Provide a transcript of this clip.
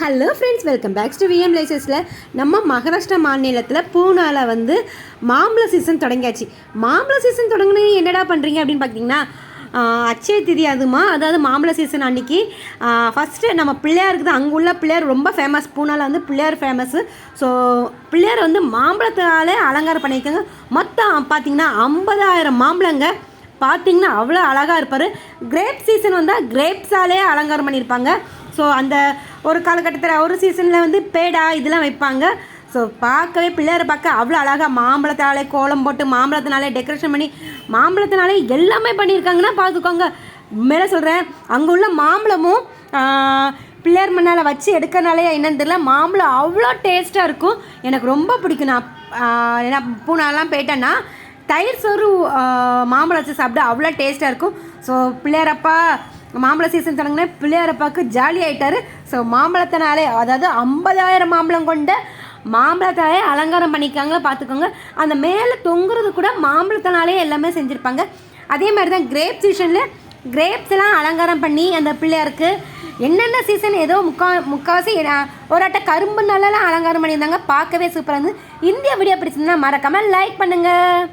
Hello friends, welcome back to VM லேசஸில். நம்ம மகாராஷ்டிரா மாநிலத்தில் பூனாவில் வந்து மாம்பழ சீசன் தொடங்கியாச்சு. மாம்பழ சீசன் தொடங்கினு என்னடா பண்ணுறீங்க அப்படின்னு பார்த்தீங்கன்னா, அச்சய திதி அதுமா, அதாவது மாம்பழ சீசன் அன்றைக்கி ஃபஸ்ட்டு நம்ம பிள்ளையாருக்கு தான், அங்கே உள்ள பிள்ளையார் ரொம்ப ஃபேமஸ். பூனாவில் வந்து பிள்ளையார் ஃபேமஸ்ஸு. ஸோ பிள்ளையார் வந்து மாம்பழத்தாலே அலங்காரம் பண்ணியிருக்காங்க. மொத்தம் பார்த்திங்கன்னா 50,000 மாம்பழங்க. பார்த்திங்கன்னா அவ்வளோ அழகாக இருப்பார். கிரேப் சீசன் வந்தால் கிரேப்ஸாலே அலங்காரம் பண்ணியிருப்பாங்க. ஸோ அந்த ஒரு காலகட்டத்தில் ஒரு சீசனில் வந்து பேடா இதெல்லாம் வைப்பாங்க. ஸோ பார்க்கவே பிள்ளையாரை பார்க்க அவ்வளோ அழகாக மாம்பழத்தினாலே கோலம் போட்டு மாம்பழத்தினாலே டெக்கரேஷன் பண்ணி மாம்பழத்தினாலே எல்லாமே பண்ணியிருக்காங்கன்னா பார்த்துக்கோங்க. மேலே சொல்கிறேன், அங்கே உள்ள மாம்பழமும் பிள்ளையார் மண்ணால் வச்சு எடுக்கிறனாலே என்னன்னு தெரியல, மாம்பழம் அவ்வளோ டேஸ்ட்டாக இருக்கும். எனக்கு ரொம்ப பிடிக்கும். நான் ஏன்னா பூனாலாம் போயிட்டேன்னா தயிர் சோறு மாம்பழம் வச்சு சாப்பிட அவ்வளோ டேஸ்ட்டாக இருக்கும். ஸோ பிள்ளையாரப்பா மாம்பழ சீசன் தொடங்கினா பிள்ளையாரப்பாவுக்கு ஜாலி ஆகிட்டார். ஸோ மாம்பழத்தினாலே, அதாவது 50,000 மாம்பழம் கொண்ட மாம்பழத்தாலே அலங்காரம் பண்ணிக்காங்களா பார்த்துக்கோங்க. அந்த மேலே தொங்குறது கூட மாம்பழத்தினாலே எல்லாமே செஞ்சுருப்பாங்க. அதே மாதிரி தான் கிரேப் சீசனில் கிரேப்ஸ் எல்லாம் அலங்காரம் பண்ணி அந்த பிள்ளையாருக்கு என்னென்ன சீசன் ஏதோ முக்கால்வாசி ஒரு அட்டை கரும்பு நாளெல்லாம் அலங்காரம் பண்ணியிருந்தாங்க. பார்க்கவே சூப்பராக இருந்து. இந்த வீடியோ பிடிச்சிருந்தா மறக்காமல் லைக் பண்ணுங்கள்.